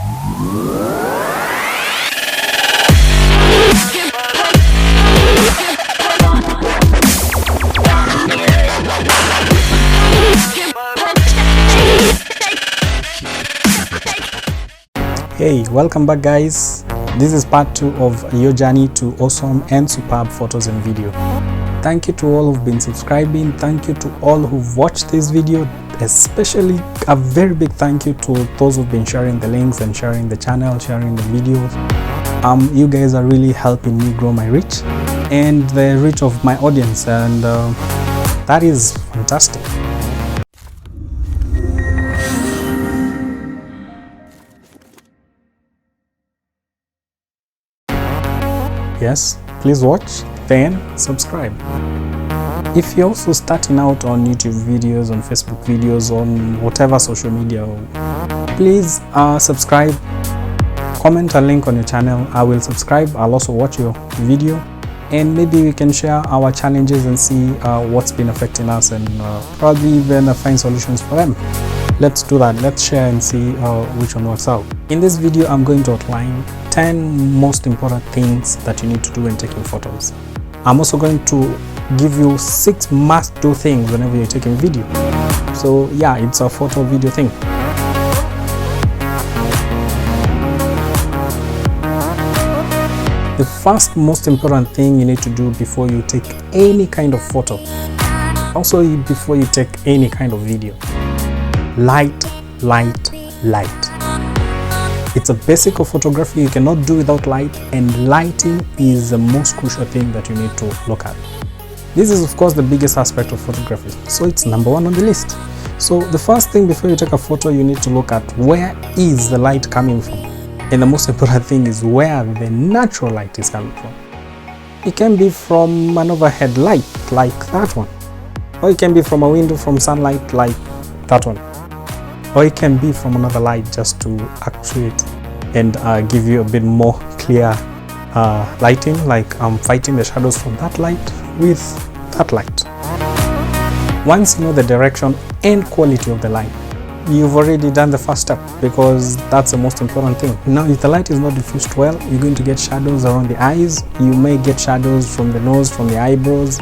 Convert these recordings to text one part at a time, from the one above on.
Hey, welcome back guys. This is part 2 of your journey to awesome and superb photos and video. Thank you to all who've been subscribing. Thank you to all who've watched this video. Especially a very big thank you to those who've been sharing the links and sharing the channel, sharing the videos. You guys are really helping me grow my reach and the reach of my audience, and that is fantastic. Yes, please watch, then subscribe. If you're also starting out on YouTube videos, on Facebook videos, on whatever social media, please subscribe, comment a link on your channel. I will subscribe. I'll also watch your video, and maybe we can share our challenges and see what's been affecting us, and probably even find solutions for them. Let's do that. Let's share and see which one works out. In this video, I'm going to outline 10 most important things that you need to do when taking photos. I'm also going to give you 6 must-do things whenever you're taking video. So yeah, it's a photo video thing. The first most important thing you need to do before you take any kind of photo, also before you take any kind of video: light, light, light. It's a basic of photography. You cannot do without light, and lighting is the most crucial thing that you need to look at. This is of course the biggest aspect of photography, so it's number 1 on the list. So the first thing before you take a photo, you need to look at where is the light coming from, and the most important thing is where the natural light is coming from. It can be from an overhead light like that one, or it can be from a window, from sunlight like that one, or it can be from another light just to actuate and give you a bit more clear lighting, like fighting the shadows from that light with that light. Once you know the direction and quality of the light, you've already done the first step, because that's the most important thing. Now, if the light is not diffused well, you're going to get shadows around the eyes. You may get shadows from the nose, from the eyebrows,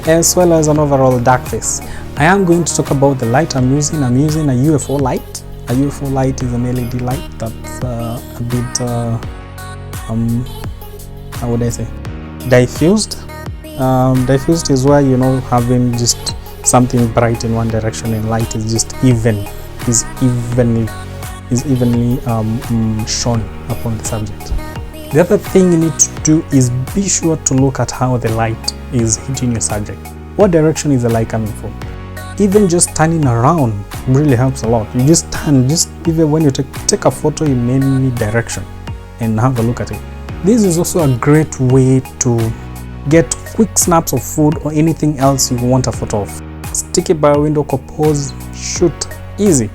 as well as an overall dark face. I am going to talk about the light I'm using. I'm using a UFO Light. A UFO Light is an LED light that's a bit, how would I say, diffused. Diffused is where, you know, having just something bright in one direction, and light is just evenly shown upon the subject. The other thing you need to do is be sure to look at how the light is hitting your subject. What direction is the light coming from? Even just turning around really helps a lot. You just turn, just even when you take a photo in any direction and have a look at it. This is also a great way to get quick snaps of food or anything else you want a photo of. Stick it by a window, compose, shoot, easy.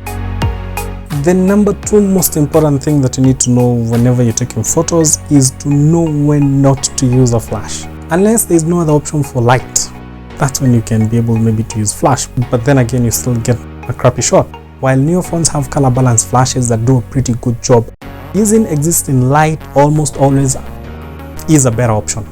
The number 2 most important thing that you need to know whenever you're taking photos is to know when not to use a flash. Unless there's no other option for light, that's when you can be able maybe to use flash, but then again you still get a crappy shot. While newer phones have color balance flashes that do a pretty good job, using existing light almost always is a better option.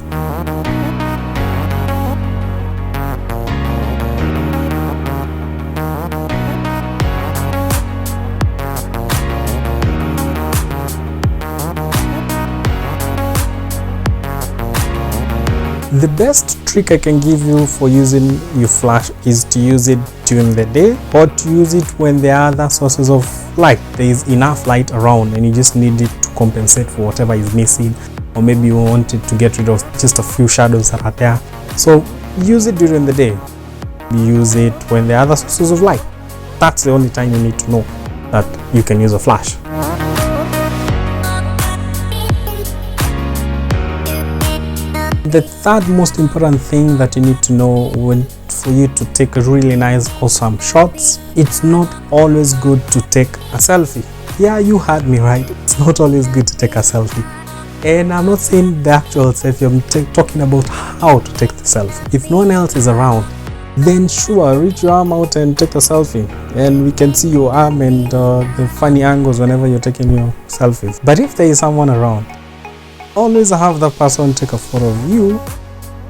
The best trick I can give you for using your flash is to use it during the day, or to use it when there are other sources of light. There is enough light around and you just need it to compensate for whatever is missing, or maybe you wanted to get rid of just a few shadows that are there. So use it during the day. Use it when there are other sources of light. That's the only time you need to know that you can use a flash. The third most important thing that you need to know for you to take really nice, awesome shots, it's not always good to take a selfie. Yeah, you heard me right. It's not always good to take a selfie. And I'm not saying the actual selfie, I'm talking about how to take the selfie. If no one else is around, then sure, reach your arm out and take a selfie, and we can see your arm and the funny angles whenever you're taking your selfies. But if there is someone around, always have that person take a photo of you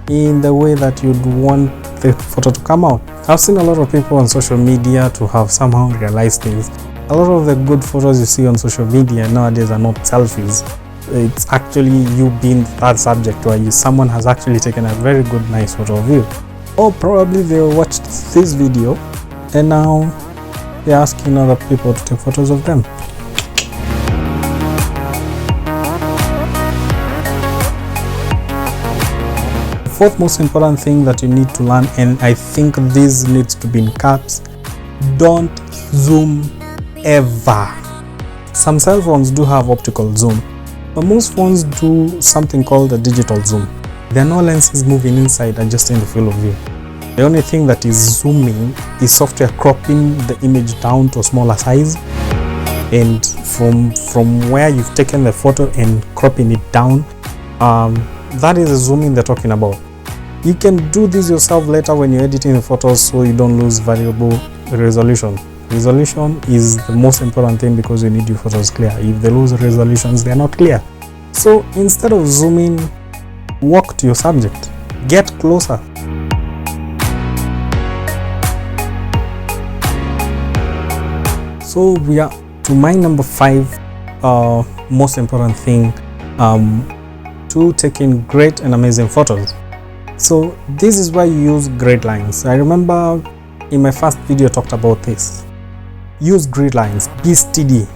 in the way that you'd want the photo to come out. I've seen a lot of people on social media to have somehow realized things. A lot of the good photos you see on social media nowadays are not selfies. It's actually you being that subject where someone has actually taken a very good, nice photo of you. Or probably they watched this video and now they're asking other people to take photos of them. The fourth most important thing that you need to learn, and I think this needs to be in caps: don't zoom ever. Some cell phones do have optical zoom, but most phones do something called a digital zoom. There are no lenses moving inside adjusting the field of view. The only thing that is zooming is software cropping the image down to a smaller size, and from where you've taken the photo and cropping it down, that is the zooming they're talking about. You can do this yourself later when you're editing the photos so you don't lose valuable resolution. Resolution is the most important thing because you need your photos clear. If they lose resolutions, they're not clear. So instead of zooming, walk to your subject, get closer. So we are to my number 5 most important thing to taking great and amazing photos. So this is why you use Gridlines. I remember in my first video I talked about this. Use Gridlines, be steady.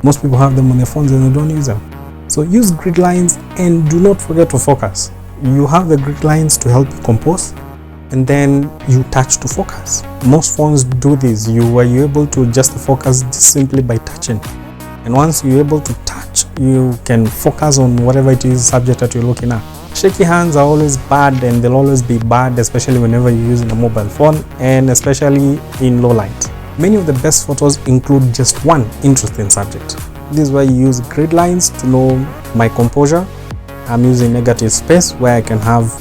Most people have them on their phones and they don't use them. So use Gridlines and do not forget to focus. You have the Gridlines to help you compose, and then you touch to focus. Most phones do this. You are able to adjust the focus just simply by touching. And once you're able to touch, you can focus on whatever it is subject that you're looking at. Shaky hands are always bad, and they'll always be bad, especially whenever you're using a mobile phone, and especially in low light. Many of the best photos include just one interesting subject. This is why you use Gridlines to know my composure. I'm using negative space where I can have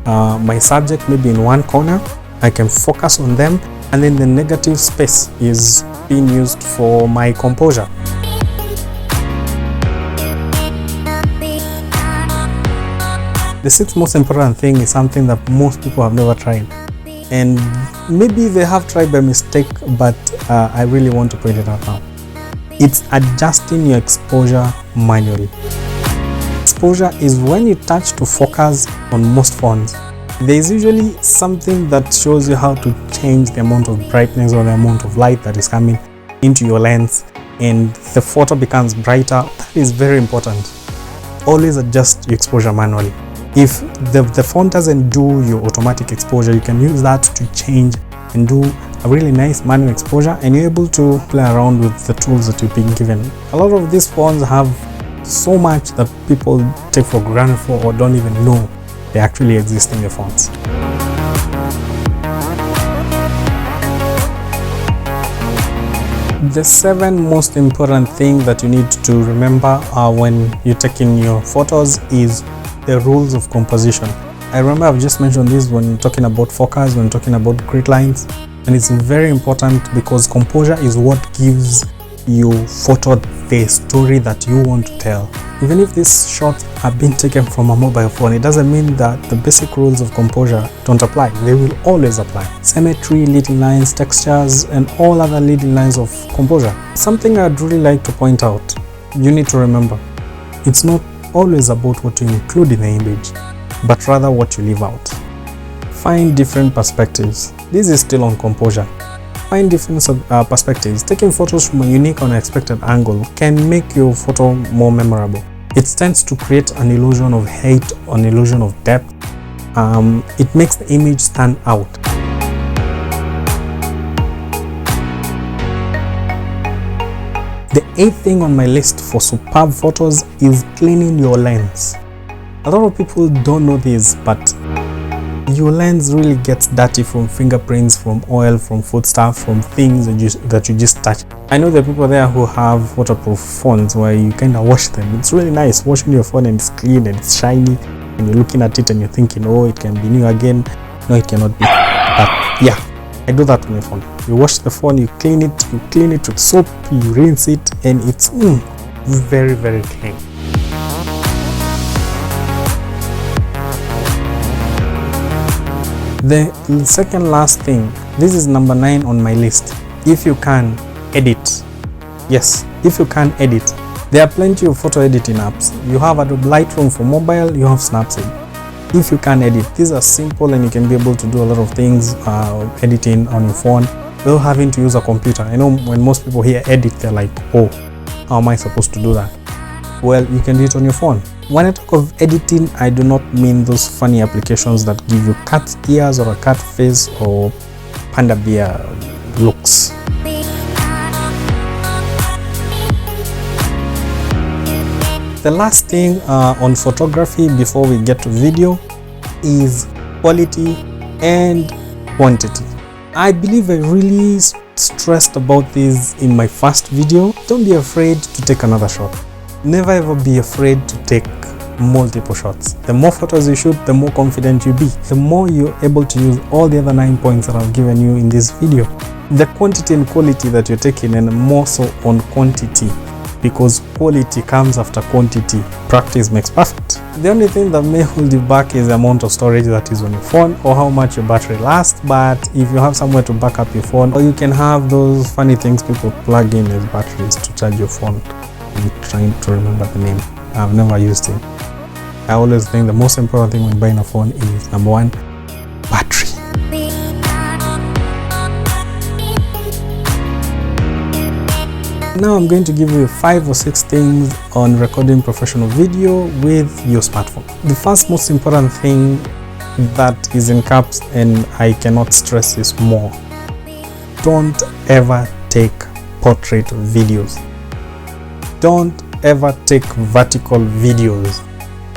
my subject maybe in one corner. I can focus on them, and then the negative space is being used for my composure. The 6th most important thing is something that most people have never tried, and maybe they have tried by mistake, but I really want to point it out now. It's adjusting your exposure manually. Exposure is when you touch to focus on most phones. There is usually something that shows you how to change the amount of brightness or the amount of light that is coming into your lens, and the photo becomes brighter. That is very important. Always adjust your exposure manually. If the phone doesn't do your automatic exposure, you can use that to change and do a really nice manual exposure, and you're able to play around with the tools that you've been given. A lot of these phones have so much that people take for granted or don't even know they actually exist in their phones. The 7th most important thing that you need to remember when you're taking your photos is the rules of composition. I remember I've just mentioned this when talking about focus, when talking about Gridlines, and it's very important because composure is what gives your photo the story that you want to tell. Even if these shots have been taken from a mobile phone, it doesn't mean that the basic rules of composure don't apply. They will always apply. Symmetry, leading lines, textures, and all other leading lines of composure. Something I'd really like to point out, you need to remember, it's not always about what you include in the image, but rather what you leave out. Find different perspectives. This is still on composure. Find different perspectives. Taking photos from a unique or unexpected angle can make your photo more memorable. It tends to create an illusion of height or an illusion of depth. It makes the image stand out. The 8th thing on my list for superb photos is cleaning your lens. A lot of people don't know this, but your lens really gets dirty from fingerprints, from oil, from foodstuff, from things that you just touch. I know there are people there who have waterproof phones where you kind of wash them. It's really nice washing your phone and it's clean and it's shiny, and you're looking at it and you're thinking, oh, it can be new again. No, it cannot be. But Yeah, I do that on my phone. You wash the phone, you clean it with soap, you rinse it, and it's very, very clean. The second last thing, this is number 9 on my list. If you can edit. Yes, if you can edit. There are plenty of photo editing apps. You have Adobe Lightroom for mobile, you have Snapseed. If you can edit, these are simple and you can be able to do a lot of things editing on your phone without having to use a computer. I know when most people hear edit, they're like, oh, how am I supposed to do that? Well, you can do it on your phone. When I talk of editing, I do not mean those funny applications that give you cat ears or a cat face or panda bear looks. The last thing on photography before we get to video is quality and quantity. I believe I really stressed about this in my first video. Don't be afraid to take another shot. Never ever be afraid to take multiple shots. The more photos you shoot, the more confident you be. The more you're able to use all the other 9 points that I've given you in this video. The quantity and quality that you're taking, and more so on quantity, because quality comes after quantity. Practice makes perfect. The only thing that may hold you back is the amount of storage that is on your phone or how much your battery lasts. But if you have somewhere to back up your phone, or you can have those funny things people plug in as batteries to charge your phone. I'm trying to remember the name. I've never used it. I always think the most important thing when buying a phone is number 1, battery. Now I'm going to give you 5 or 6 things on recording professional video with your smartphone. The first most important thing that is in caps, and I cannot stress this more: don't ever take portrait videos. Don't ever take vertical videos.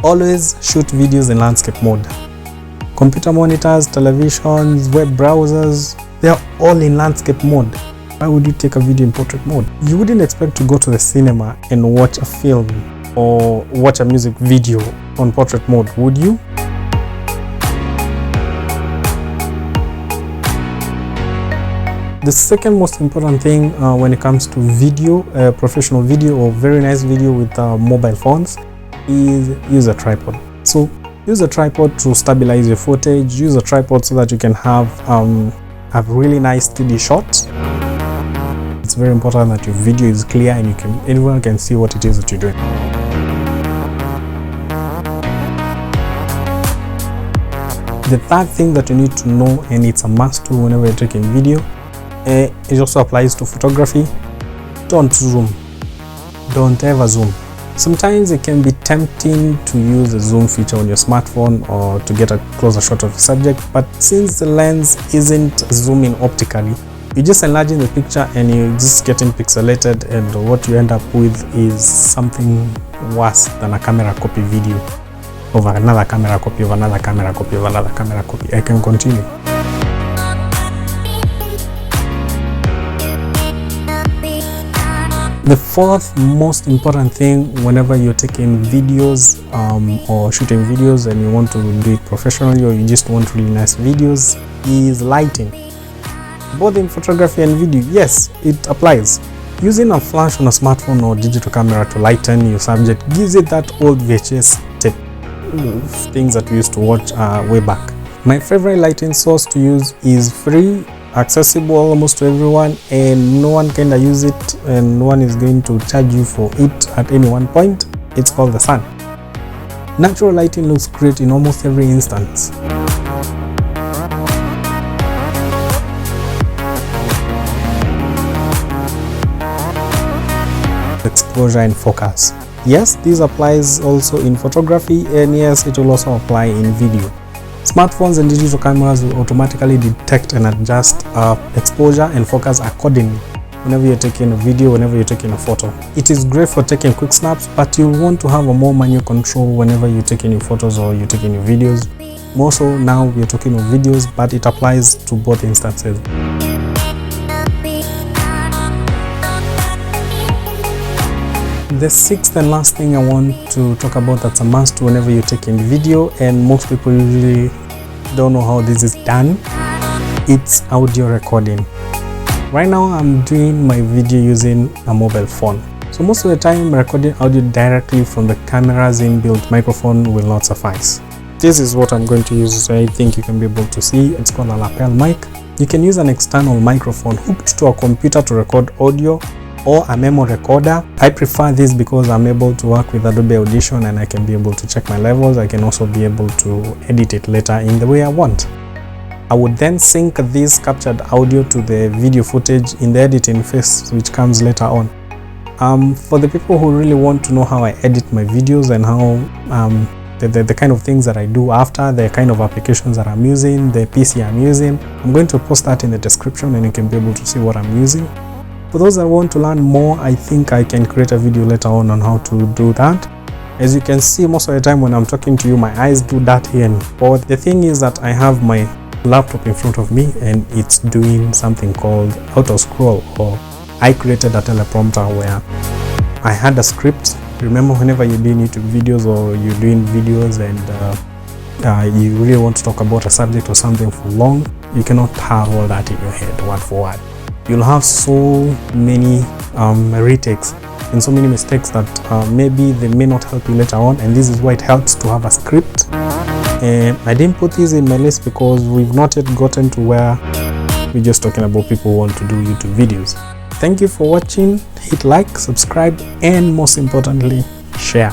Always shoot videos in landscape mode. Computer monitors, televisions, web browsers, they are all in landscape mode. Why would you take a video in portrait mode? You wouldn't expect to go to the cinema and watch a film or watch a music video on portrait mode, would you? The second most important thing when it comes to video, professional video or very nice video with mobile phones, is use a tripod. So use a tripod to stabilize your footage. Use a tripod so that you can have really nice 3D shots. It's very important that your video is clear and anyone can see what it is that you're doing. The third thing that you need to know, and it's a must do whenever you're taking video, it also applies to photography: don't zoom. Don't ever zoom. Sometimes it can be tempting to use the zoom feature on your smartphone or to get a closer shot of the subject, but since the lens isn't zooming optically, you're just enlarging the picture and you're just getting pixelated, and what you end up with is something worse than a camera copy video of another camera copy of another camera copy of another camera copy. I can continue. The fourth most important thing whenever you're taking videos or shooting videos and you want to do it professionally, or you just want really nice videos, is lighting. Both in photography and video, yes, it applies. Using a flash on a smartphone or digital camera to lighten your subject gives it that old VHS tape things that we used to watch way back. My favorite lighting source to use is free, accessible almost to everyone, and no one can use it and no one is going to charge you for it at any one point. It's called the sun. Natural lighting looks great in almost every instance. Exposure and focus. Yes, this applies also in photography, and yes, it will also apply in video. Smartphones and digital cameras will automatically detect and adjust exposure and focus accordingly whenever you're taking a video, whenever you're taking a photo. It is great for taking quick snaps, but you'll want to have a more manual control whenever you're taking your photos or you're taking your videos. More so now we're talking of videos, but it applies to both instances. The sixth and last thing I want to talk about that's a must whenever you're taking video, and most people usually don't know how this is done, it's audio recording. Right now I'm doing my video using a mobile phone, so most of the time recording audio directly from the camera's inbuilt microphone will not suffice. This is what I'm going to use. I think you can be able to see. It's called a lapel mic. You can use an external microphone hooked to a computer to record audio, or a memo recorder. I prefer this because I'm able to work with Adobe Audition and I can be able to check my levels. I can also be able to edit it later in the way I want. I would then sync this captured audio to the video footage in the editing phase, which comes later on. For the people who really want to know how I edit my videos and how the kind of things that I do after, the kind of applications that I'm using, the PC I'm using, I'm going to post that in the description and you can be able to see what I'm using. For those that want to learn more, I think I can create a video later on how to do that. As you can see, most of the time when I'm talking to you, my eyes do that here. But the thing is that I have my laptop in front of me and it's doing something called auto scroll, or I created a teleprompter where I had a script. Remember, whenever you're doing YouTube videos or you're doing videos and you really want to talk about a subject or something for long, you cannot have all that in your head word for word. You'll have so many retakes and so many mistakes that maybe they may not help you later on, and this is why it helps to have a script. I didn't put this in my list because we've not yet gotten to where we're just talking about people who want to do YouTube videos. Thank you for watching. Hit like, subscribe, and most importantly, share.